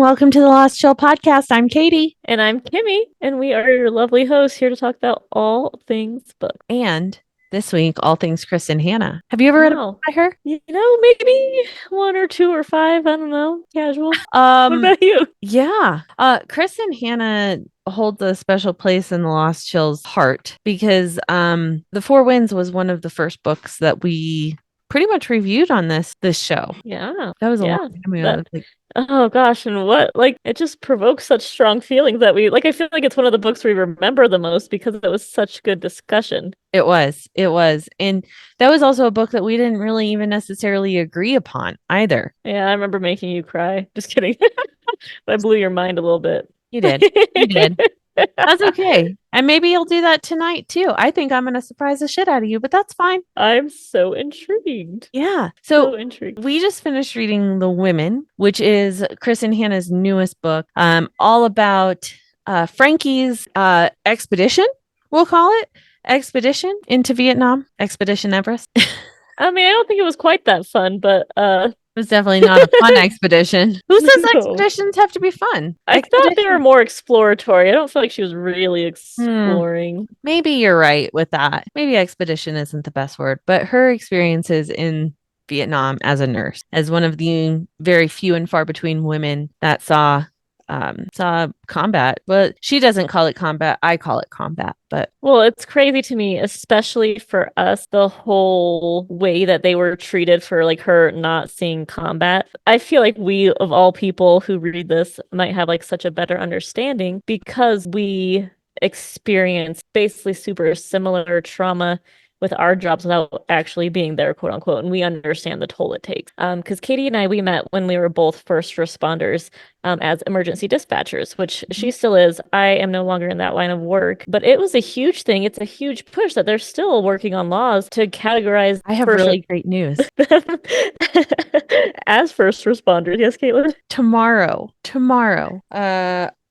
welcome to the Lost Chill podcast. I'm Katie. And I'm Kimmy, and we are your lovely hosts here to talk about all things book. And this week, all things Kristin Hannah. Have you ever read a book by her? Maybe one or two or five. I don't know. Casual. What about you? Yeah. Kristin Hannah holds a special place in the Lost Chill's heart because The Four Winds was one of the first books that we pretty much reviewed on this show. Yeah. That was a long time ago. Oh gosh, and it just provokes such strong feelings that I feel like it's one of the books we remember the most because it was such good discussion. It was. And that was also a book that we didn't really even necessarily agree upon either. Yeah, I remember making you cry. Just kidding. I blew your mind a little bit. You did. That's okay. And maybe you'll do that tonight too. I think I'm going to surprise the shit out of you, but that's fine. I'm so intrigued. Yeah. So intrigued. We just finished reading The Women, which is Kristin Hannah's newest book, all about Frankie's expedition, we'll call it. Expedition into Vietnam, Expedition Everest. I mean, I don't think it was quite that fun, but it was definitely not a fun expedition. Who says expeditions have to be fun? I thought they were more exploratory. I don't feel like she was really exploring. Maybe you're right with that. Maybe expedition isn't the best word, but her experiences in Vietnam as a nurse, as one of the very few and far between women that saw combat, but she doesn't call it combat. I call it combat. But well, it's crazy to me, especially for us, the whole way that they were treated for like her not seeing combat. I feel like we, of all people who read this, might have like such a better understanding because we experience basically super similar trauma with our jobs without actually being there, quote unquote, and we understand the toll it takes. Because Katie and I, we met when we were both first responders as emergency dispatchers, which she still is. I am no longer in that line of work, but it was a huge thing. It's a huge push that they're still working on laws to categorize. I have really great news. As first responders, yes, Caitlin? Tomorrow.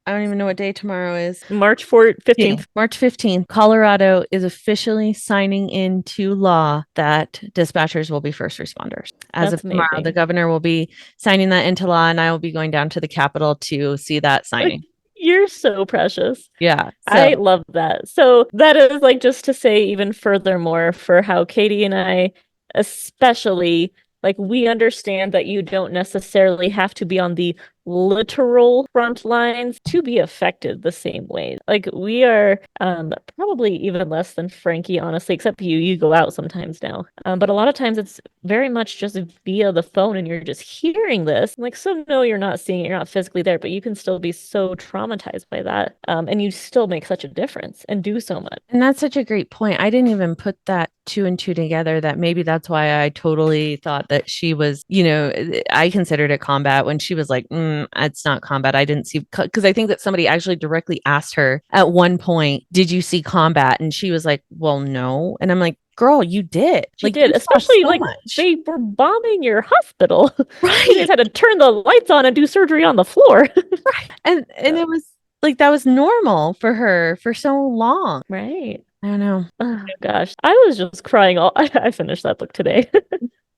I don't even know what day tomorrow is. March 15th. March 15th. Colorado is officially signing into law that dispatchers will be first responders. As of tomorrow, the governor will be signing that into law, and I will be going down to the Capitol to see that signing. You're so precious. Yeah. I love that. So that is like just to say even furthermore for how Katie and I especially like we understand that you don't necessarily have to be on the literal front lines to be affected the same way. Like we are probably even less than Frankie, honestly, except you go out sometimes now. But a lot of times it's very much just via the phone and you're just hearing this. Like, so no, you're not seeing it, you're not physically there, but you can still be so traumatized by that. And you still make such a difference and do so much. And that's such a great point. I didn't even put that two and two together, that maybe that's why I totally thought that she was, I considered it combat when she was like, it's not combat. I didn't see, because I think that somebody actually directly asked her at one point, did you see combat? And she was like, well, no. And I'm like, girl, you did. She did, especially so they were bombing your hospital. Right. You guys had to turn the lights on and do surgery on the floor. Right. And it was like, that was normal for her for so long. Right. I don't know. Oh gosh. I was just crying I finished that book today.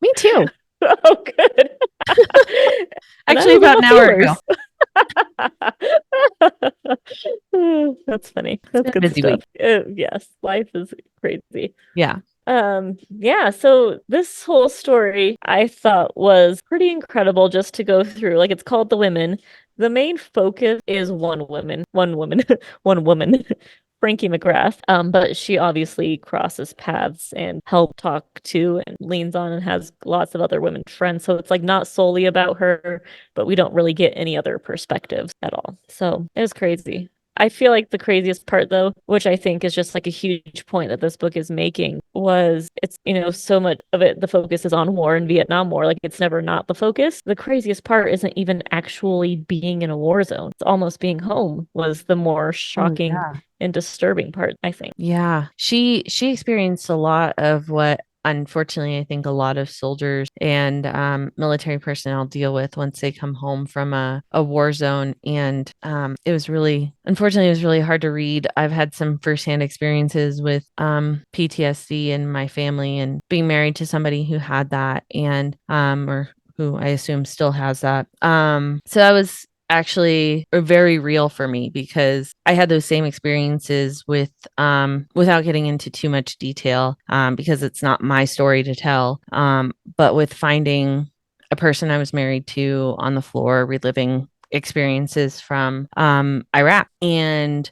Me too. Oh, good. Actually, about an hour ago. That's funny. That's good stuff. Yes, life is crazy. Yeah. Yeah, so this whole story I thought was pretty incredible just to go through. Like, it's called The Women. The main focus is one woman, Frankie McGrath. But she obviously crosses paths and help talk to and leans on and has lots of other women friends. So it's like not solely about her, but we don't really get any other perspectives at all. So it was crazy. I feel like the craziest part, though, which I think is just like a huge point that this book is making, was it's, so much of it, the focus is on war and Vietnam War. Like, it's never not the focus. The craziest part isn't even actually being in a war zone. It's almost being home was the more shocking and disturbing part, I think. Yeah. She experienced a lot of what, unfortunately, I think a lot of soldiers and military personnel deal with once they come home from a war zone. And it was really hard to read. I've had some firsthand experiences with PTSD in my family and being married to somebody who had that and or who I assume still has that. So actually very real for me because I had those same experiences with without getting into too much detail because it's not my story to tell but with finding a person I was married to on the floor reliving experiences from Iraq and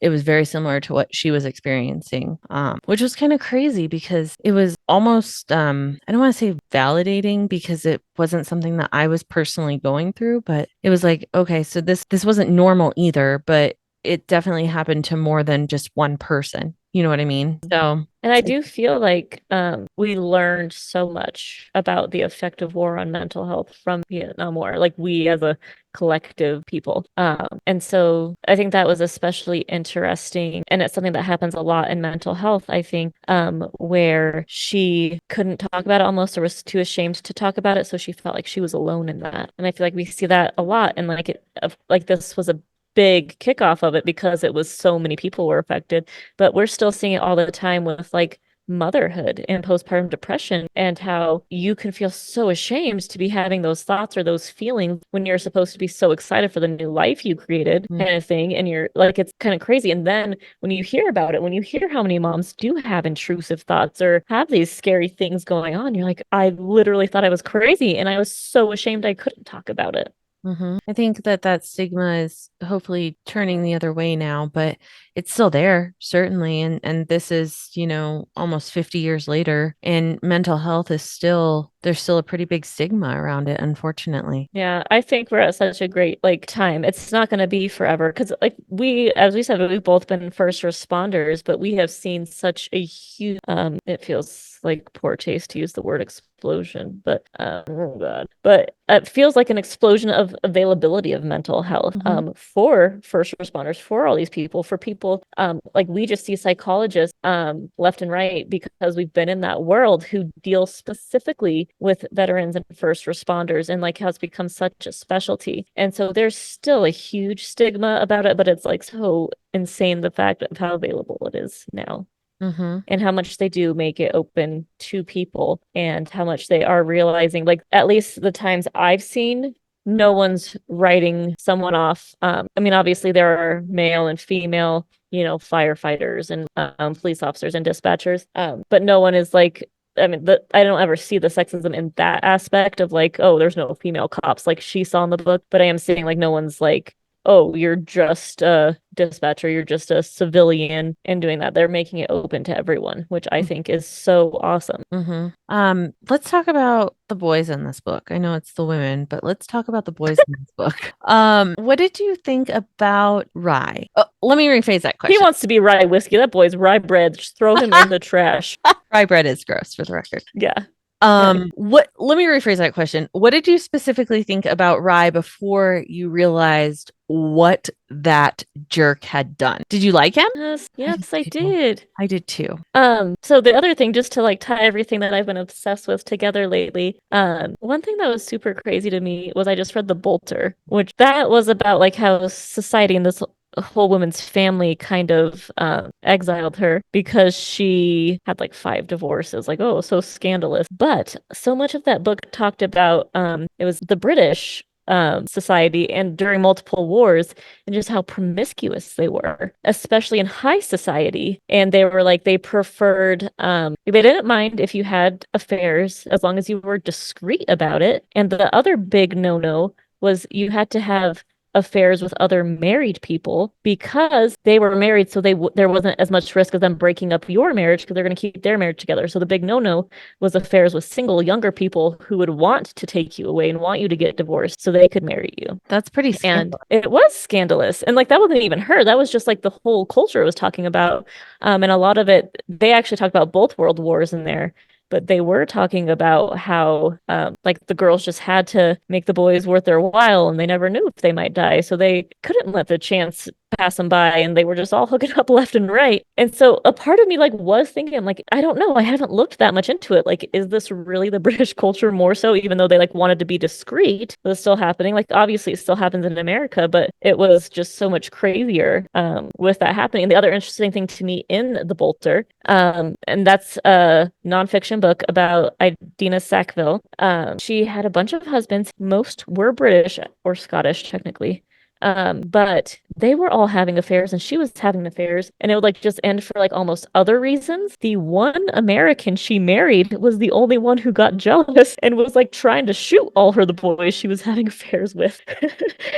it was very similar to what she was experiencing which was kind of crazy because it was almost I don't want to say validating because it wasn't something that I was personally going through but it was like okay so this wasn't normal either but it definitely happened to more than just one person you know what I mean so And I do feel like we learned so much about the effect of war on mental health from Vietnam War, like we as a collective people. And so I think that was especially interesting. And it's something that happens a lot in mental health, I think, where she couldn't talk about it almost or was too ashamed to talk about it. So she felt like she was alone in that. And I feel like we see that a lot. And like this was a big kickoff of it because it was so many people were affected, but we're still seeing it all the time with like motherhood and postpartum depression and how you can feel so ashamed to be having those thoughts or those feelings when you're supposed to be so excited for the new life you created kind of thing and you're like it's kind of crazy and then when you hear about it when you hear how many moms do have intrusive thoughts or have these scary things going on you're like I literally thought I was crazy and I was so ashamed I couldn't talk about it. I think that stigma is hopefully turning the other way now, but it's still there, certainly. And this is, you know, almost 50 years later, and mental health is still there's still a pretty big stigma around it, unfortunately. Yeah, I think we're at such a great like time. It's not going to be forever because like as we said, we've both been first responders, but we have seen such a huge, it feels like poor taste to use the word explosion, but oh God, but it feels like an explosion of availability of mental health for first responders, for all these people, for people like we just see psychologists left and right because we've been in that world who deal specifically with veterans and first responders and like how it's become such a specialty. And so there's still a huge stigma about it, but it's like so insane the fact of how available it is now. And how much they do make it open to people and how much they are realizing, like, at least the times I've seen, no one's writing someone off. I mean, obviously, there are male and female, you know, firefighters and police officers and dispatchers, but no one is like, I mean, I don't ever see the sexism in that aspect of like, oh, there's no female cops like she saw in the book, but I am seeing like no one's like, oh, you're just a dispatcher, you're just a civilian and doing that. They're making it open to everyone, which I think is so awesome. Let's talk about the boys in this book. I know it's the women, but let's talk about the boys in this book. What did you think about Rye? Oh, let me rephrase that He question. wants to be rye whiskey. That boy's rye bread. Just throw him in the trash. Rye bread is gross for the record. Yeah. Let me rephrase that question. What did you specifically think about Rye before you realized what that jerk had done? Did you like him? Yes, I too. did. I did too. So the other thing, just to like tie everything that I've been obsessed with together lately, one thing that was super crazy to me was I just read The Bolter, which that was about like how society and this whole woman's family kind of exiled her because she had like 5 divorces. Like, oh, so scandalous. But so much of that book talked about it was the British society and during multiple wars and just how promiscuous they were, especially in high society. And they were like, they preferred, they didn't mind if you had affairs as long as you were discreet about it. And the other big no-no was you had to have affairs with other married people because they were married, so there wasn't as much risk of them breaking up your marriage because they're going to keep their marriage together. So the big no-no was affairs with single younger people who would want to take you away and want you to get divorced so they could marry you. That's pretty And scandalous. it was scandalous. And like that wasn't even her. That was just like the whole culture was talking about. And a lot of it, they actually talked about both world wars in there, but they were talking about how like the girls just had to make the boys worth their while and they never knew if they might die. So they couldn't let the chance passing by and they were just all hooking up left and right. And so a part of me like was thinking, I'm like, I don't know, I haven't looked that much into it. Like, is this really the British culture more so, even though they like wanted to be discreet? It was still happening. Like, obviously it still happens in America, but it was just so much crazier with that happening. And the other interesting thing to me in The Bolter, and that's a nonfiction book about Idina Sackville. She had a bunch of husbands. Most were British or Scottish, technically. But they were all having affairs and she was having affairs and it would like just end for like almost other reasons. The one American she married was the only one who got jealous and was like trying to shoot all her the boys she was having affairs with.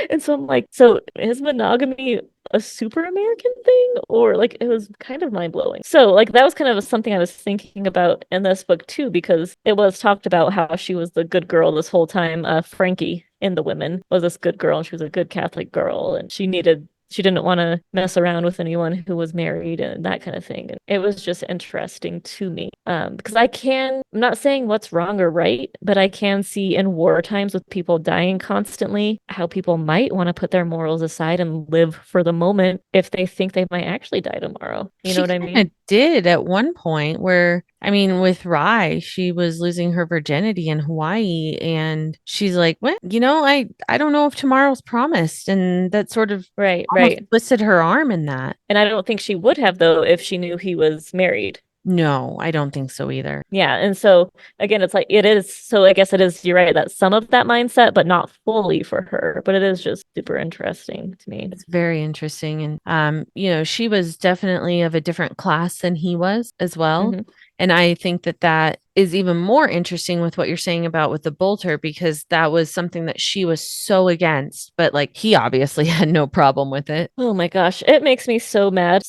And so I'm like, so is monogamy a super American thing? Or like it was kind of mind blowing. So like that was kind of something I was thinking about in this book too, because it was talked about how she was the good girl this whole time. Frankie in The Women was this good girl and she was a good Catholic girl and she didn't want to mess around with anyone who was married and that kind of thing. And it was just interesting to me. Because I'm not saying what's wrong or right, but I can see in war times with people dying constantly, how people might want to put their morals aside and live for the moment if they think they might actually die tomorrow. You know She what I kind mean? of did at one point where, I mean, with Rye, she was losing her virginity in Hawaii and she's like, "What? I don't know if tomorrow's promised." And that sort of Right, almost right. twisted her arm in that. And I don't think she would have though if she knew he was married. No, I don't think so either. Yeah. And so again, it's like it is. So I guess it is, you're right, that some of that mindset, but not fully for her. But it is just super interesting to me. It's very interesting. And, she was definitely of a different class than he was as well. Hmm. And I think that that is even more interesting with what you're saying about with the Bolter, because that was something that she was so against, but like he obviously had no problem with it. Oh my gosh. It makes me so mad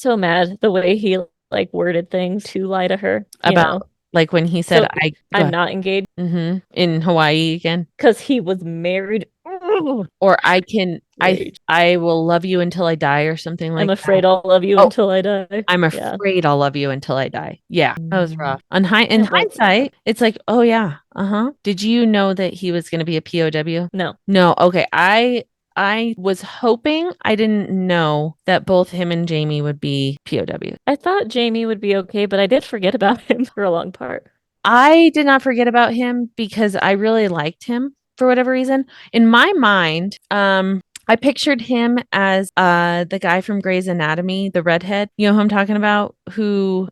the way he like worded things to lie to her, you know. About like when he said, So I go I'm ahead. not engaged In Hawaii again. because he was married. Ugh, Or I can, rage. I will love you until I die or something I'm like that. afraid I'll love you Oh, until I die. I'm Yeah. afraid I'll love you until I die. Yeah, that was Mm. rough. In It was. hindsight, it's like, oh yeah, uh-huh. Did you know that he was going to be a POW? No. No. Okay. I was hoping, I didn't know that both him and Jamie would be POW. I thought Jamie would be okay, but I did forget about him for a long part. I did not forget about him because I really liked him for whatever reason. In my mind, I pictured him as the guy from Grey's Anatomy, the redhead. You know who I'm talking about? Who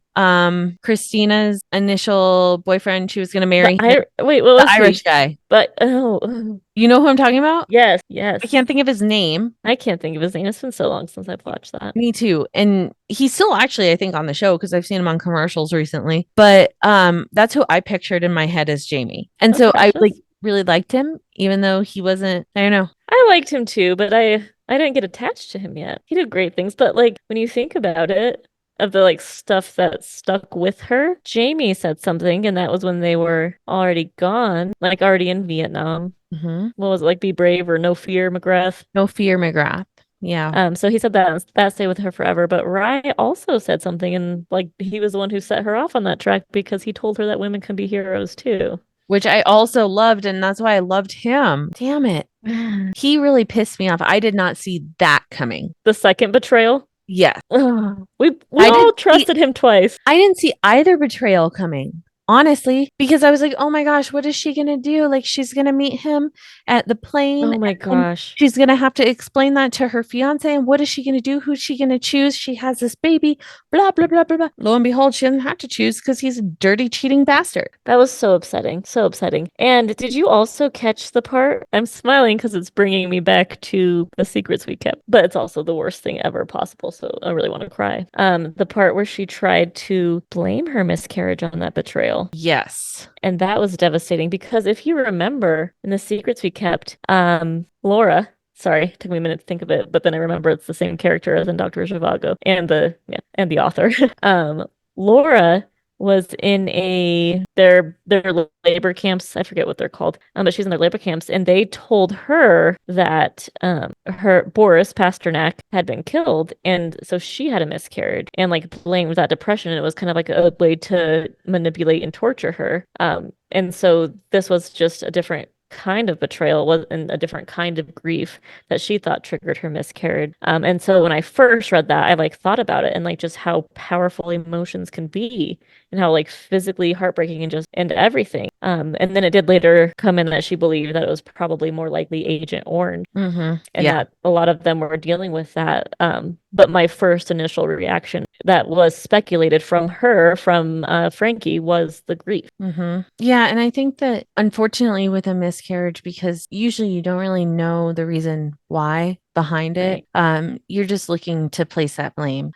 Christina's initial boyfriend, she was gonna marry him, Wait, what the was Irish he? guy. But oh, You know who I'm talking about? yes, I yes. can't think of his name. I can't think of his name. It's been so long since I've watched that. Me too. And he's still actually, I think, on the show because I've seen him on commercials recently. But that's who I pictured in my head as Jamie. And Oh, so I like precious. really liked him, even though he wasn't, I don't know. I liked him too, but I didn't get attached to him yet. He did great things, but like when you think about it, of the like stuff that stuck with her, Jamie said something, and that was when they were already gone, like already in Vietnam. Hmm. What was it, like be brave or no fear, McGrath? No fear, McGrath. Yeah. So he said that stay with her forever. But Rye also said something, and like he was the one who set her off on that track because he told her that women can be heroes too. Which I also loved. And that's why I loved him. Damn it. He really pissed me off. I did not see that coming. The second betrayal. Yes. Ugh. We I all didn't see trusted him twice. I didn't see either betrayal coming, honestly, because I was like, oh my gosh, what is she going to do? Like, she's going to meet him at the plane Oh my and gosh. she's going to have to explain that to her fiance. And what is she going to do? Who's she going to choose? She has this baby, blah, blah, blah, blah, blah. Lo and behold, she doesn't have to choose because he's a dirty, cheating bastard. That was so upsetting. So upsetting. And did you also catch the part? I'm smiling because it's bringing me back to the secrets we kept, but it's also the worst thing ever possible. So I really want to cry. The part where she tried to blame her miscarriage on that betrayal. Yes. And that was devastating because if you remember in the secrets we kept, Laura, sorry, it took me a minute to think of it, but then I remember it's the same character as in Dr. Zhivago and the author. Laura was in their labor camps. I forget what they're called. But she's in their labor camps, and they told her that her Boris Pasternak had been killed, and so she had a miscarriage, and like blamed that depression. And it was kind of like a way to manipulate and torture her. And so this was just a different kind of betrayal, was in a different kind of grief that she thought triggered her miscarriage. And so when I first read that, I like thought about it and like just how powerful emotions can be and how like physically heartbreaking and just and everything. And then it did later come in that she believed that it was probably more likely Agent Orange Mm-hmm. and Yeah. that a lot of them were dealing with that. But my first initial reaction that was speculated from her, from Frankie, was the grief. Mm-hmm. Yeah. And I think that unfortunately with a miscarriage, because usually you don't really know the reason why behind it, Right. you're just looking to place that blame.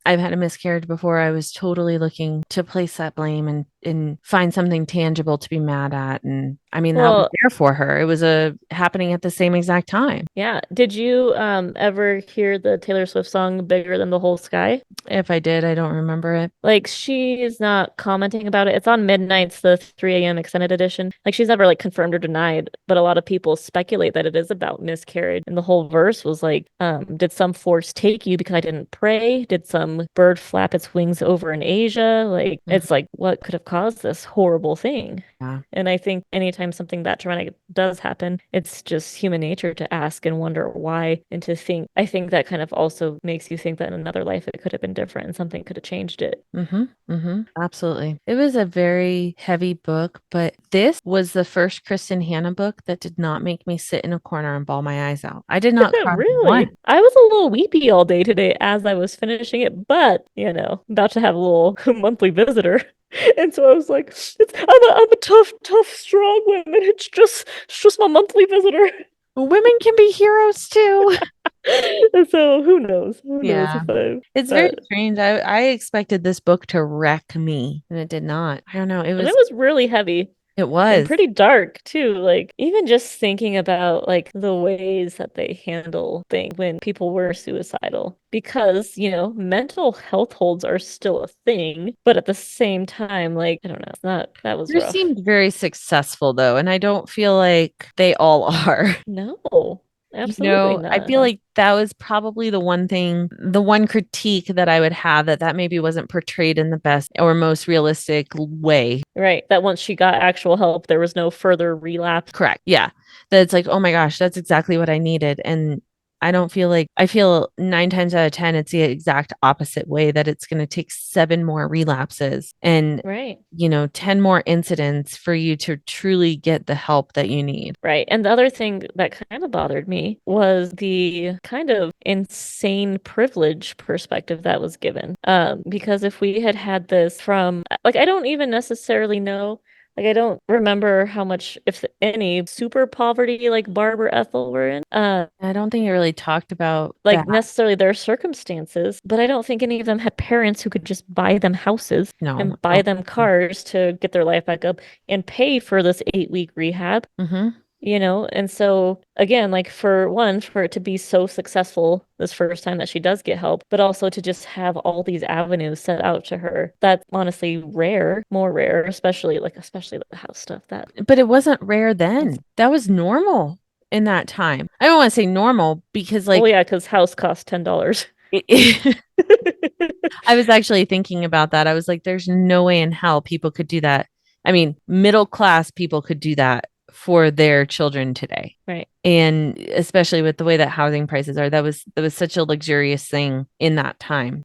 I've had a miscarriage before. I was totally looking to place that blame and find something tangible to be mad at. And I mean, that was Well, there for her. It was happening at the same exact time. yeah. Did you ever hear the Taylor Swift song Bigger Than the Whole Sky? If I did, I don't remember it. Like she is not commenting about it. It's on Midnight's the 3 a.m. extended edition. Like she's never like confirmed or denied, but a lot of people speculate that it is about miscarriage. And the whole verse was like, did some force take you because I didn't pray? Did some bird flap its wings over in Asia? Like Mhm. it's like what could have caused this horrible thing? Yeah. And I think anytime something that traumatic does happen, it's just human nature to ask and wonder why and to think. I think that kind of also makes you think that in another life it could have been different and something could have changed it. Mm-hmm. Mm-hmm. Absolutely. It was a very heavy book, but this was the first Kristin Hannah book that did not make me sit in a corner and bawl my eyes out. I did not cry once. Really? I was a little weepy all day today as I was finishing it, but about to have a little monthly visitor. And so I was like, I'm a tough, strong woman. It's just my monthly visitor. Women can be heroes too. And so who knows? Who knows Yeah. if I It's very but strange. I expected this book to wreck me, and it did not. I don't know. and it was really heavy. It And was. pretty dark too. Like even just thinking about like the ways that they handle things when people were suicidal. Because, mental health holds are still a thing, but at the same time, like, I don't know, it's not that was Yours rough. seemed very successful though, and I don't feel like they all are. No, absolutely I not. feel like that was probably the one thing, the one critique that I would have that maybe wasn't portrayed in the best or most realistic way. Right. That once she got actual help, there was no further relapse. Correct. Yeah. That it's like, oh my gosh, that's exactly what I needed. And I feel 9 times out of 10, it's the exact opposite way that it's going to take 7 more relapses and, Right. 10 more incidents for you to truly get the help that you need. Right. And the other thing that kind of bothered me was the kind of insane privilege perspective that was given. Because if we had had this from, like, I don't even necessarily know, like, I don't remember how much, if any, super poverty like Barb or Ethel were in. I don't think it really talked about that. Like necessarily their circumstances, but I don't think any of them had parents who could just buy them houses No, and I buy don't them think so. cars to get their life back up and pay for this 8-week rehab. Mm-hmm. And so again, like for one, for it to be so successful this first time that she does get help, but also to just have all these avenues set out to her, that's honestly rare, more rare, especially the house stuff that But it wasn't rare that's then. That was normal in that time. I don't want to say normal because, well, like, yeah, because house costs $10. I was actually thinking about that. I was like, there's no way in hell people could do that. I mean, middle class people could do that for their children today. Right. And especially with the way that housing prices are, that was such a luxurious thing in that time.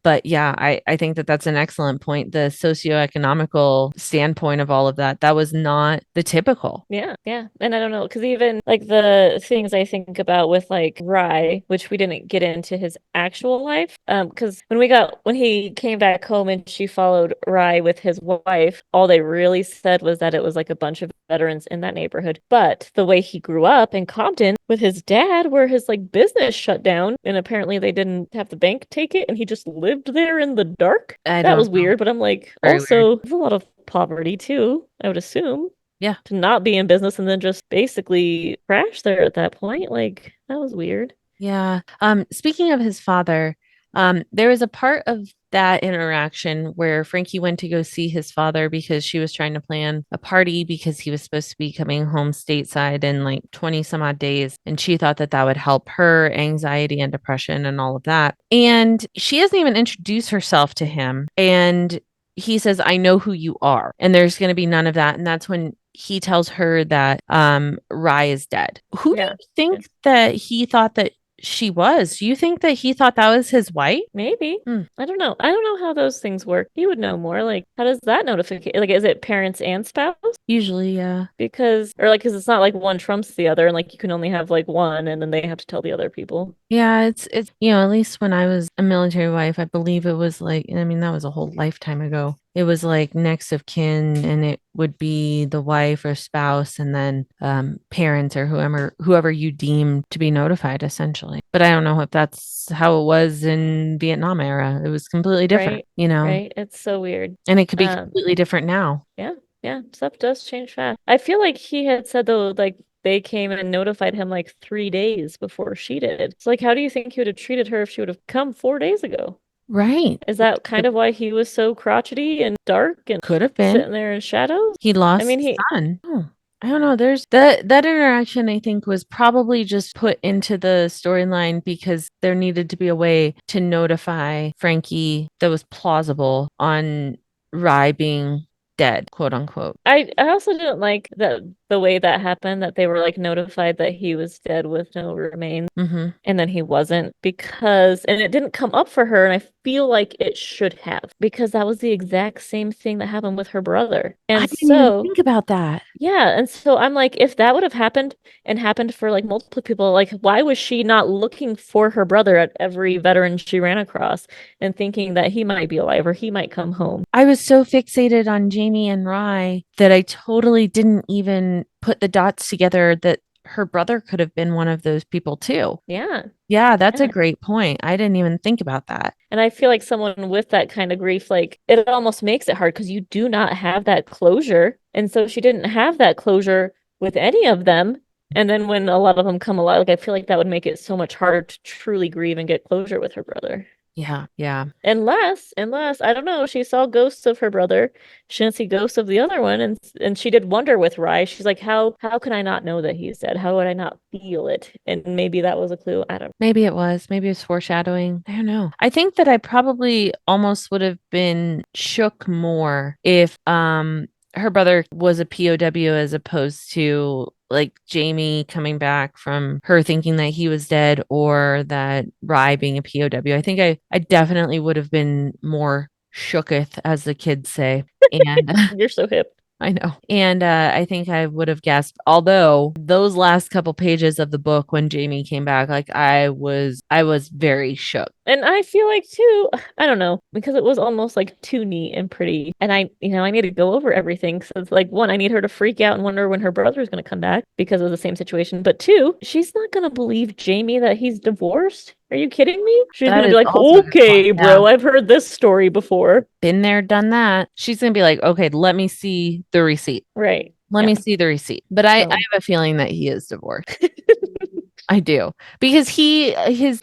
But yeah, I think that that's an excellent point. The socioeconomical standpoint of all of that was not the typical. Yeah, yeah. And I don't know, because even like the things I think about with like Rye, which we didn't get into his actual life, because when he came back home and she followed Rye with his wife, all they really said was that it was like a bunch of veterans in that neighborhood. But the way he grew up in Compton with his dad, where his like business shut down, and apparently they didn't have the bank take it, and he just lived there in the dark. I That don't was know. weird, but I'm like, Very weird. also, there's a lot of poverty too, I would assume Yeah. to not be in business and then just basically crash there at that point. Like, that was weird. Yeah. Speaking of his father, there was a part of that interaction where Frankie went to go see his father because she was trying to plan a party because he was supposed to be coming home stateside in like 20 some odd days. And she thought that that would help her anxiety and depression and all of that. And she doesn't even introduce herself to him. And he says, I know who you are. And there's going to be none of that. And that's when he tells her that Rye is dead. Who do Yeah. you Yeah. think that he thought that she was? Do you think that he thought that was his wife? Maybe. Hmm. I don't know. I don't know how those things work. You would know more. Like, how does that notification, like, is it parents and spouse? Usually, yeah. Because, or like, because it's not like one trumps the other, and like you can only have like one, and then they have to tell the other people. Yeah, it's at least when I was a military wife, I believe it was like, I mean, that was a whole lifetime ago. It was like next of kin, and it would be the wife or spouse, and then parents or whoever you deem to be notified, essentially. But I don't know if that's how it was in Vietnam era. It was completely different, Right. Right. It's so weird. and it could be Um, completely different now. yeah, yeah, stuff does change fast. I feel like he had said though, like they came and notified him like 3 days before she did. So like, how do you think he would have treated her if she would have come 4 days ago? Right. Is that kind of why he was so crotchety and dark and Could have been. sitting there in shadows? He I lost mean, his he, son. Oh, I don't know. There's that interaction, I think, was probably just put into the storyline because there needed to be a way to notify Frankie that was plausible on Rye being dead, quote unquote. I also didn't like that the way that happened, that they were like notified that he was dead with no remains. Hmm. And then he wasn't, because, and it didn't come up for her. And I feel like it should have, because that was the exact same thing that happened with her brother. I And didn't even so, think about that. yeah. And so I'm like, if that would have happened and happened for like multiple people, like, why was she not looking for her brother at every veteran she ran across and thinking that he might be alive or he might come home? I was so fixated on Jamie and Rye that I totally didn't even put the dots together that her brother could have been one of those people too. Yeah. Yeah, that's a Yeah. great point. I didn't even think about that. And I feel like someone with that kind of grief, like it almost makes it hard because you do not have that closure. And so she didn't have that closure with any of them. And then when a lot of them come alive, like I feel like that would make it so much harder to truly grieve and get closure with her brother. Yeah, yeah. Unless, I don't know, she saw ghosts of her brother. She didn't see ghosts of the other one, and she did wonder with Rye. She's like, how can I not know that he's dead? How would I not feel it? And maybe that was a clue. I don't Maybe it was. Maybe it was foreshadowing. I don't know. I think that I probably almost would have been shook more if her brother was a POW as opposed to like Jamie coming back from her thinking that he was dead or that Rye being a POW. I think I definitely would have been more shooketh, as the kids say. And You're so hip. I know. And I think I would have guessed, although those last couple pages of the book when Jamie came back, like I was very shook. And I feel like too, I don't know, because it was almost like too neat and pretty. And I need to go over everything. So it's like, one, I need her to freak out and wonder when her brother is going to come back because of the same situation. But two, she's not going to believe Jamie that he's divorced. Are you kidding me? She's That going to is be like, also a good point. okay, Yeah. bro, I've heard this story before. Been there, done that. She's gonna be like, okay, let me see the receipt. Right. Let Yeah. me see the receipt. But I So, have a feeling that he is divorced. I do. Because his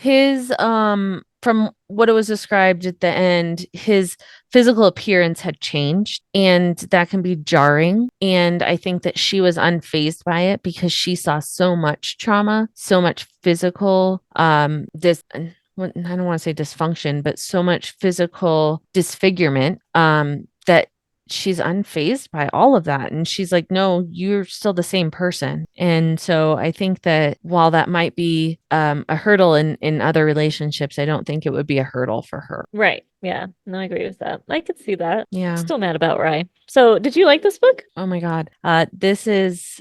from what it was described at the end, his physical appearance had changed and that can be jarring. And I think that she was unfazed by it because she saw so much trauma, so much physical this I don't want to say dysfunction, but so much physical disfigurement that she's unfazed by all of that. And she's like, no, you're still the same person. And so I think that while that might be a hurdle in other relationships, I don't think it would be a hurdle for her. right. Yeah. No, I agree with that. I could see that. Yeah. Still mad about Rye. So, did you like this book? Oh my God. This is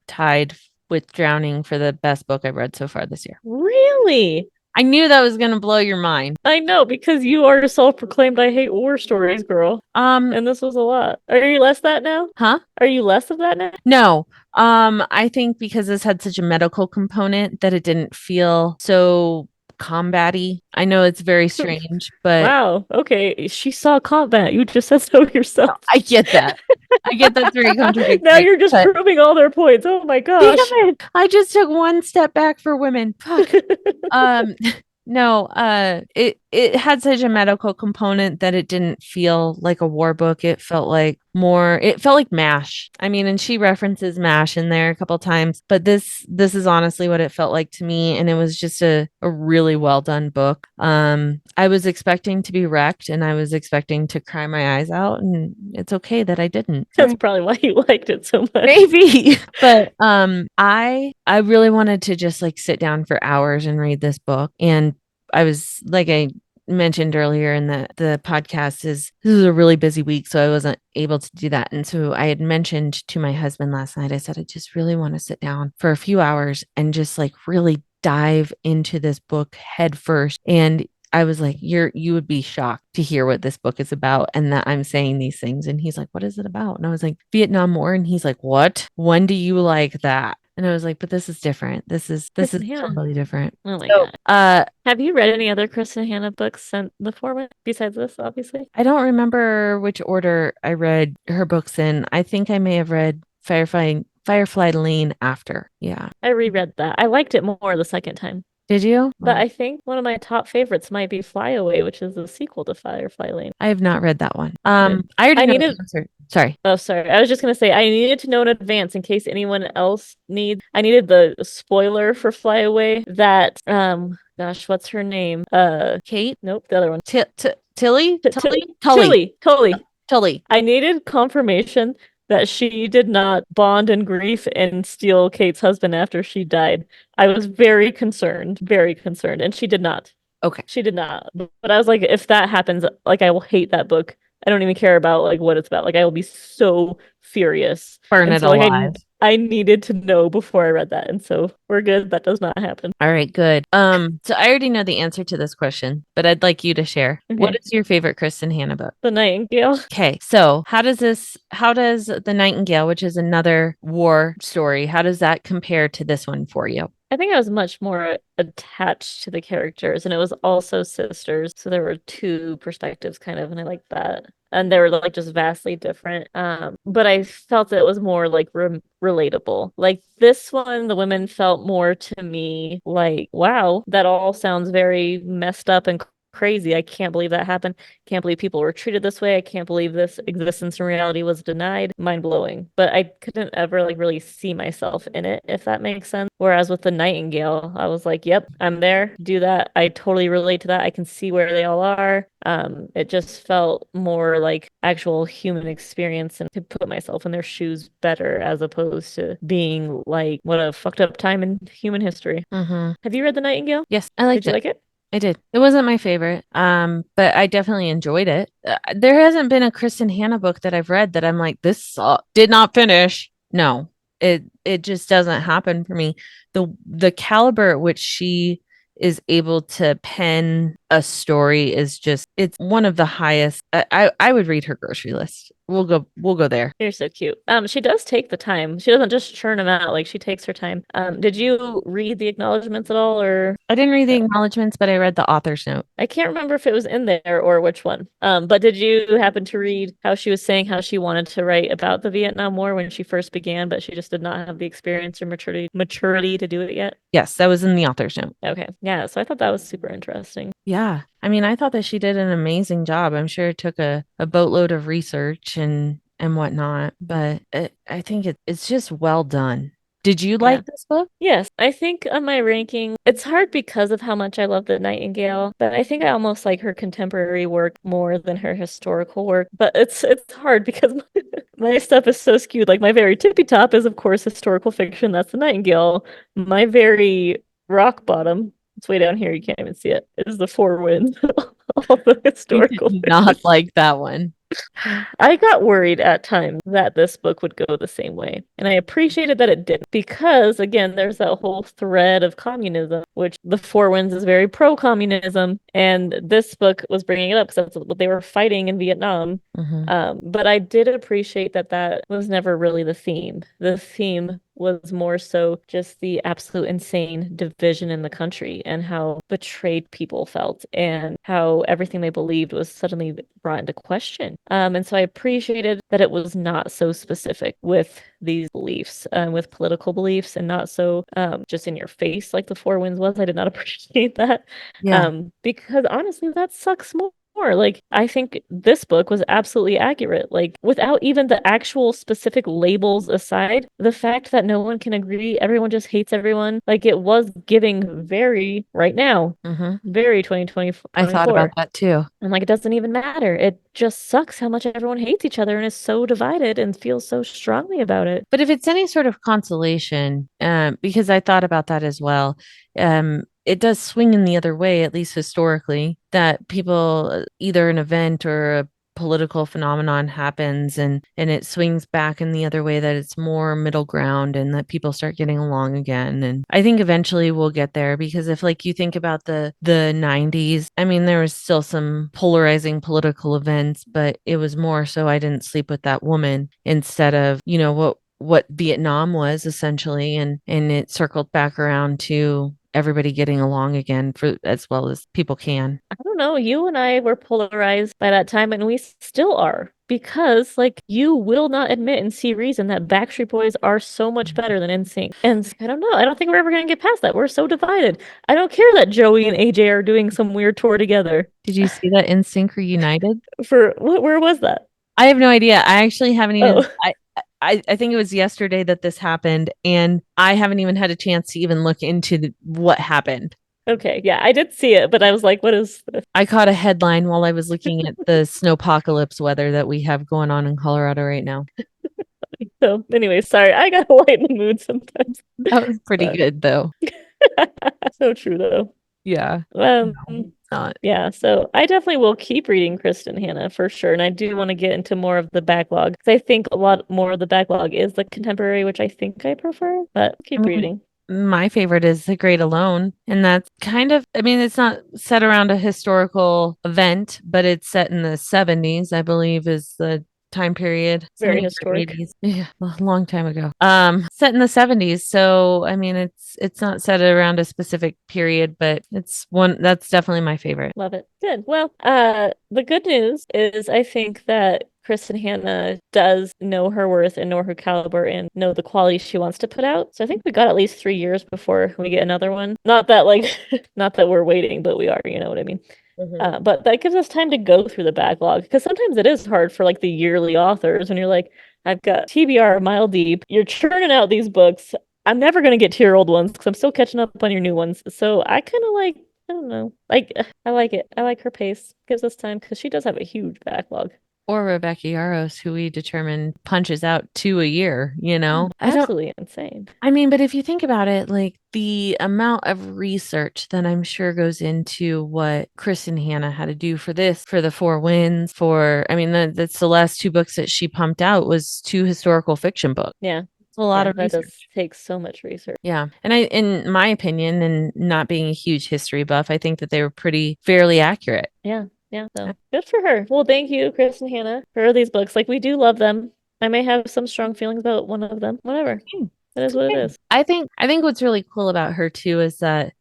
tied with Drowning for the best book I've read so far this year. Really? I knew that was going to blow your mind. I know, because you are a self-proclaimed I hate war stories girl. Um, And this was a lot. Are you less that now? huh? Are you less of that now? No. I think because this had such a medical component that it didn't feel so combat-y. I know it's very strange, but Wow. Okay. She saw combat. You just said so yourself. I get that. I get that's very contradictory. Now you're just but proving all their points. Oh my damn gosh. it, I just took one step back for women. Fuck. Um, No, it had such a medical component that it didn't feel like a war book. It felt like MASH. I mean, and she references MASH in there a couple times, but this is honestly what it felt like to me, and it was just a really well done book. I was expecting to be wrecked and I was expecting to cry my eyes out, and it's okay that I didn't. That's probably why you liked it so much. Maybe. But I really wanted to just like sit down for hours and read this book. And I was like I mentioned earlier in the podcast is this is a really busy week, so I wasn't able to do that. And so I had mentioned to my husband last night, I said, I just really want to sit down for a few hours and just like really dive into this book head first. And I was like, you would be shocked to hear what this book is about and that I'm saying these things. And he's like, what is it about? And I was like, Vietnam War. And he's like, what? When do you like that? And I was like, but this is different. This is Kristin Hannah. totally different. Oh my So, God. Have you read any other Kristin Hannah books since the format besides this, obviously? I don't remember which order I read her books in. I think I may have read Firefly Lane after. Yeah. I reread that. I liked it more the second time. Did you? But I think one of my top favorites might be Fly Away, which is the sequel to Firefly Lane. I have not read that one. Yeah. I already I know needed the answer. Sorry. Oh, sorry. I was just gonna say I needed to know in advance in case anyone else needs. I needed the spoiler for Fly Away that gosh, what's her name? Kate? Nope, the other one. Tilly? Tully. I needed confirmation that she did not bond in grief and steal Kate's husband after she died. I was very concerned, and she did not. Okay. She did not. But I was like, if that happens, like I will hate that book. I don't even care about like what it's about. Like I will be so furious. Burn And it so like alive. I needed to know before I read that. And so we're good. That does not happen. All right, good. So I already know the answer to this question, but I'd like you to share. Okay. What is your favorite Kristin Hannah book? The Nightingale. Okay, so how does The Nightingale, which is another war story, how does that compare to this one for you? I think I was much more attached to the characters, and it was also sisters. So there were two perspectives kind of, and I liked that. And they were like just vastly different. But I felt it was more like relatable. Like this one, the women felt more to me like, wow, that all sounds very messed up and crazy. I can't believe that happened. Can't believe people were treated this way. I can't believe this existence in reality was denied. Mind blowing. But I couldn't ever like really see myself in it, if that makes sense. Whereas with the Nightingale, I was like, yep, I'm there. Do that. I totally relate to that. I can see where they all are. It just felt more like actual human experience and could put myself in their shoes better as opposed to being like what a fucked up time in human history. Mm-hmm. Have you read The Nightingale? Yes, I liked Did you it. like it? I did. It wasn't my favorite, but I definitely enjoyed it. There hasn't been a Kristin Hannah book that I've read that I'm like, this did not finish. No, it just doesn't happen for me. The caliber at which she is able to pen a story is just it's one of the highest. I would read her grocery list. We'll go there. You're so cute. She does take the time. She doesn't just churn them out. Like she takes her time. Did you read the acknowledgments at all, or I didn't read the no? acknowledgments, but I read the author's note. I can't remember if it was in there or which one. But did you happen to read how she was saying how she wanted to write about the Vietnam War when she first began, but she just did not have the experience or maturity to do it yet? Yes, that was in the author's note. Okay. Yeah, so I thought that was super interesting. Yeah. I mean, I thought that she did an amazing job. I'm sure it took a boatload of research and whatnot, but I think it's just well done. Did you Yeah. like this book? Yes, I think on my ranking, it's hard because of how much I love the Nightingale, but I think I almost like her contemporary work more than her historical work. But it's hard because my stuff is so skewed. Like my very tippy top is of course historical fiction. That's the Nightingale. My very rock bottom, it's way down here, you can't even see it, is the Four Winds. All the You historical did fiction. not like that one. I got worried at times that this book would go the same way. And I appreciated that it didn't because, again, there's that whole thread of communism, which The Four Winds is very pro-communism. And this book was bringing it up because that's what they were fighting in Vietnam. But I did appreciate that that was never really the theme. The theme was more so just the absolute insane division in the country and how betrayed people felt and how everything they believed was suddenly brought into question. And so I appreciated that it was not so specific with these beliefs, with political beliefs, and not so just in your face like the Four Winds was. I did not appreciate that. Yeah. Because honestly, that sucks more. Like, I think this book was absolutely accurate. Like, without even the actual specific labels aside, the fact that no one can agree, everyone just hates everyone, like, it was giving very, right now, Mm-hmm. very 2020 I thought about 24. that too. And like, it doesn't even matter. It just sucks how much everyone hates each other and is so divided and feels so strongly about it. But if it's any sort of consolation, because I thought about that as well, it does swing in the other way, at least historically, that people, either an event or a political phenomenon happens and it swings back in the other way, that it's more middle ground and that people start getting along again. And I think eventually we'll get there, because if, like, you think about the 90s, I mean, there was still some polarizing political events, but it was more so I didn't sleep with that woman, instead of, what Vietnam was essentially, and it circled back around to everybody getting along again, for as well as people can. I don't know. You and I were polarized by that time, and we still are. Because, like, you will not admit and see reason that Backstreet Boys are so much better than NSYNC. And I don't know. I don't think we're ever going to get past that. We're so divided. I don't care that Joey and AJ are doing some weird tour together. Did you see that NSYNC reunited? For what? Where was that? I have no idea. I actually haven't even. Oh, I think it was yesterday that this happened, and I haven't even had a chance to even look into what happened. okay. Yeah, I did see it, but I was like, what is this? I caught a headline while I was looking at the snowpocalypse weather that we have going on in Colorado right now. So, anyway, sorry. I got to lighten the mood sometimes. That was pretty But good, though. so true, though. Yeah. Um, No, it's not. yeah, so I definitely will keep reading Kristin Hannah for sure. And I do want to get into more of the backlog, because I think a lot more of the backlog is the contemporary, which I think I prefer, but I keep mean, reading. my favorite is The Great Alone. And that's kind of, I mean, it's not set around a historical event, but it's set in the 70s, I believe, is the time period. Very 70s or historic. 80s. Yeah, a long time ago. Set in the 70s. So, I mean, it's not set around a specific period, but it's one that's definitely my favorite. Love it. Good. Well, the good news is I think that Kristin Hannah does know her worth and know her caliber and know the quality she wants to put out. So I think we got at least 3 years before we get another one. Not that like, not that we're waiting, but we are, you know what I mean? Mhm. But that gives us time to go through the backlog, because sometimes it is hard for like the yearly authors when you're like, I've got TBR mile deep. You're churning out these books. I'm never gonna get to your old ones because I'm still catching up on your new ones. So I kind of like, I don't know, like I like it. I like her pace. Gives us time because she does have a huge backlog. Or Rebecca Yarros, who we determined punches out two a year, you know? I don't Absolutely insane. I mean, but if you think about it, like the amount of research that I'm sure goes into what Kristin Hannah had to do for this, for the Four Winds, I mean, that's the last two books that she pumped out was two historical fiction books. Yeah, It's a lot yeah, of that does research. take so much research. Yeah. And in my opinion, and not being a huge history buff, I think that they were pretty fairly accurate. Yeah, yeah. So good for her. Well, thank you, Chris and Hannah, for these books. Like, we do love them. I may have some strong feelings about one of them. Whatever. Okay. It is It's what it okay. is. I think what's really cool about her too is that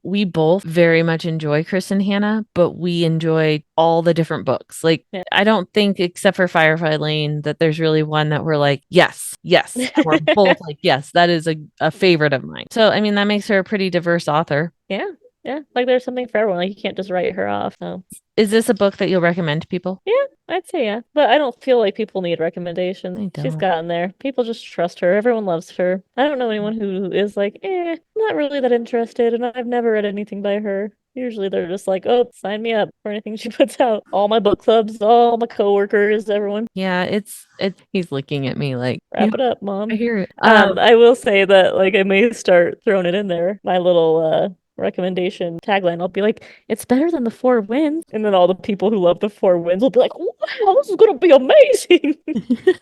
we both very much enjoy Kristen Hannah, but we enjoy all the different books. Like, Yeah. I don't think, except for Firefly Lane, that there's really one that we're like, yes, yes. And we're both like, yes, that is a favorite of mine. So I mean, that makes her a pretty diverse author. Yeah, yeah. Like, there's something for everyone. Like, you can't just write her off. So Is this a book that you'll recommend to people? yeah, I'd say yeah. But I don't feel like people need recommendations. I She's don't. gotten there. People just trust her. Everyone loves her. I don't know anyone who is like, not really that interested, and I've never read anything by her. Usually they're just like, oh, sign me up for anything she puts out. All my book clubs, all my coworkers, everyone. Yeah, it's he's looking at me like, yeah, Wrap it up, I mom. hear it. I will say that like I may start throwing it in there. My little recommendation tagline. I'll be like, it's better than the Four Winds. And then all the people who love the Four Winds will be like, wow, this is gonna be amazing. And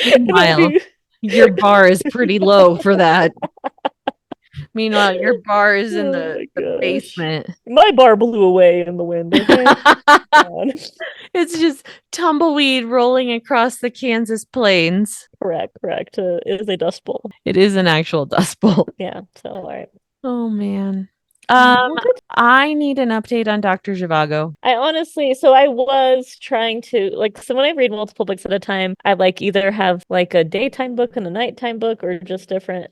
it'll Meanwhile, be your bar is pretty low for that. Meanwhile, your bar is in oh the my the gosh. basement. My bar blew away in the wind, okay? On. It's just tumbleweed rolling across the Kansas plains. Correct. It is a dust bowl. It is an actual dust bowl. Yeah, so all right. Oh man. Um, Well, good. I need an update on Dr. Zhivago. I honestly, so I was trying to like, so when I read multiple books at a time, I like either have like a daytime book and a nighttime book or just different.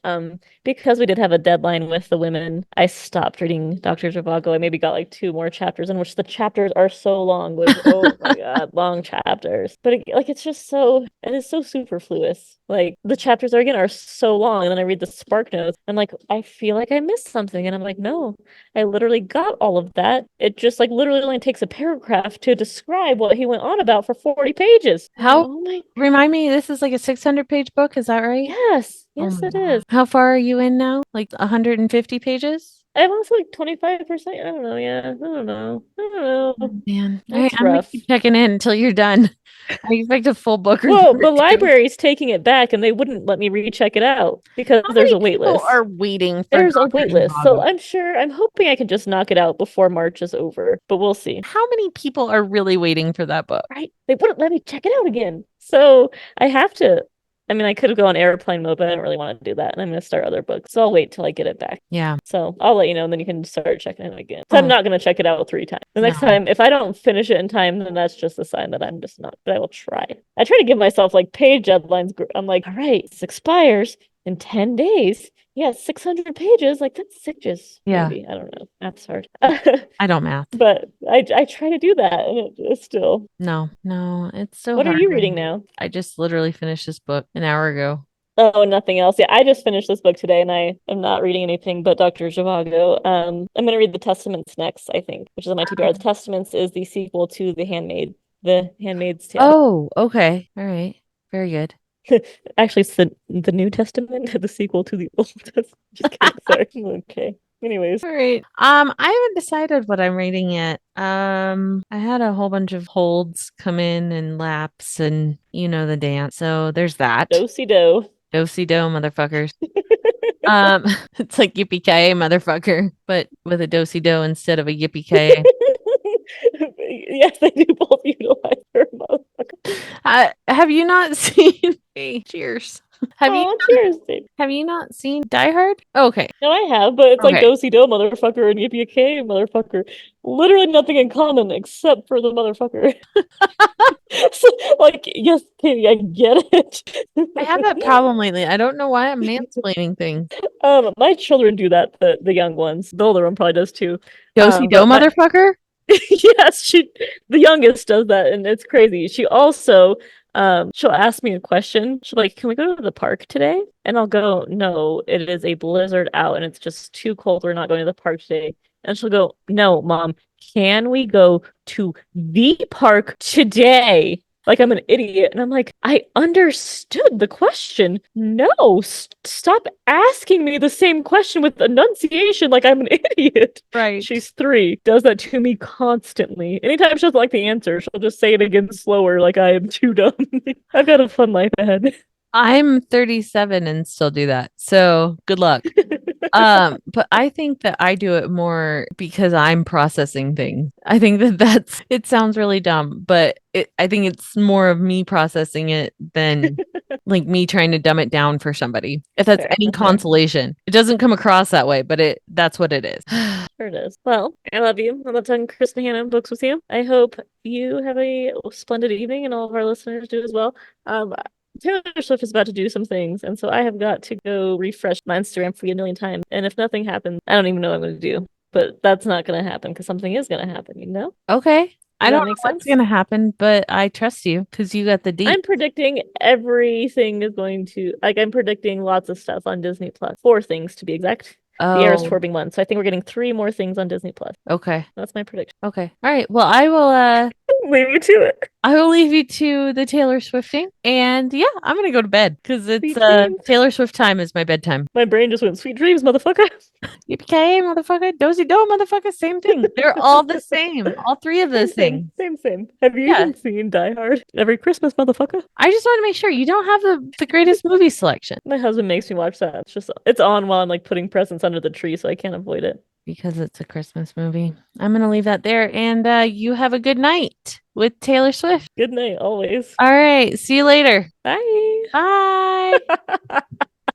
Because we did have a deadline with the women, I stopped reading Dr. Zhivago. I maybe got like two more chapters in which the chapters are so long with, oh my God, long chapters. But like, it's just so, it is so superfluous. Like the chapters are again are so long. And then I read the spark notes. I'm like, I feel like I missed something. And I'm like, no, I literally got all of that. It just like literally only takes a paragraph to describe what he went on about for 40 pages. How, Oh my, remind me, this is like a 600-page book, is that right? yes, Oh yes, my it God. is. How far are you in now? Like 150 pages? I'm also like 25%. I don't know. Yeah, I don't know. I don't know. Oh, man. All right, It's I'm gonna rough. keep checking in until you're done. I expect a full book Well, the report too. library's taking it back and they wouldn't let me recheck it out because How there's many a wait people list. are waiting for There's a Dr. wait list. So Zhivago? I'm hoping I can just knock it out before March is over, but we'll see. How many people are really waiting for that book? Right? They wouldn't let me check it out again. So I have to. I mean, I could have gone airplane mode, but I don't really want to do that. And I'm going to start other books. So I'll wait till I get it back. Yeah. So I'll let you know, and then you can start checking it again. So I'm Oh, not going to check it out 3 times. The next no. time, if I don't finish it in time, then that's just a sign that I'm just not. But I will try. I try to give myself like page deadlines. I'm like, all right, this expires in 10 days. Yeah, 600 pages. Like that's 6 Yeah. maybe. I don't know. That's hard. I don't math. But I try to do that, and it's still. No, no, it's so What are hard you right reading now. now? I just literally finished this book an hour ago. Oh, nothing else. Yeah, I just finished this book today and I am not reading anything but Dr. Zhivago. I'm gonna read The Testaments next, I think, which is on my TBR. The Testaments is the sequel to The Handmaid's Tale. Oh, okay. All right. Very good. Actually, it's the New Testament, the sequel to the Old Testament. Just kidding. Sorry. Okay. Anyways, All right. I haven't decided what I'm reading yet. I had a whole bunch of holds come in and lapse and you know the dance. So there's that. do-si-do. Do-si-do, motherfuckers. It's like yippee-ki-yay, motherfucker, but with a do-si-do instead of a yippee-ki-yay. Yes, they do both utilize her motherfucker. Have you not seen? Hey, cheers. Have you Oh, cheers, dude. have you not seen Die Hard? Okay. No, I have, but it's like Okay. do-si-do, motherfucker, and yippee-ki-yay, motherfucker. Literally nothing in common except for the motherfucker. So, like, yes, Katie, I get I have that it. problem lately. I don't know why I'm mansplaining things. My children do that, the young ones. The older one probably does too. Do-si-do, But my motherfucker? yes, the youngest does that, and it's crazy. She also she'll ask me a question. She'll be like, "Can we go to the park today?" And I'll go, "No, it is a blizzard out and it's just too cold. We're not going to the park today." And she'll go, "No, mom, can we go to the park today?" Like I'm an idiot. And I'm like, I understood the question. No, stop asking me the same question with enunciation like I'm an idiot. Right. She's 3, does that to me constantly. Anytime she doesn't like the answer, she'll just say it again slower like I am too dumb. I've got a fun life ahead. I'm 37 and still do that. So good luck. But I think that I do it more because I'm processing things. I think that it sounds really dumb, but I think it's more of me processing it than like me trying to dumb it down for somebody. If that's Fair, any that's fair. consolation, it doesn't come across that way, but that's what it is. Sure it is. Well, I love you. I love talking Kristin Hannah books with you. I hope you have a splendid evening and all of our listeners do as well. Taylor Swift is about to do some things, and so I have got to go refresh my Instagram feed a million times. And if nothing happens, I don't even know what I'm going to do. But that's not going to happen because something is going to happen, you know? Okay. I Does don't that know make what's sense? going to happen, but I trust you because you got the deep. I'm predicting everything is going to, like, I'm predicting lots of stuff on Disney Plus. 4 things to be exact. The Heir is Oh, Tour being one. So I think we're getting 3 more things on Disney Plus. okay. That's my prediction. Okay. All right. Well, Leave you to it. I will leave you to the Taylor Swifting. And yeah, I'm gonna go to bed because it's Sweet dreams. Taylor Swift time is my bedtime. My brain just went, sweet dreams, motherfucker. Yippee motherfucker, dozy do motherfucker, same thing. They're all the same. All 3 of those things. Same. Have you Yeah. even seen Die Hard? Every Christmas, motherfucker. I just want to make sure you don't have the greatest movie selection My husband makes me watch that. It's on while I'm like putting presents under the tree, so I can't avoid it. because it's a Christmas movie. I'm gonna leave that there, and you have a good night with Taylor Swift. Good night, always. All right, see you later. Bye. Bye.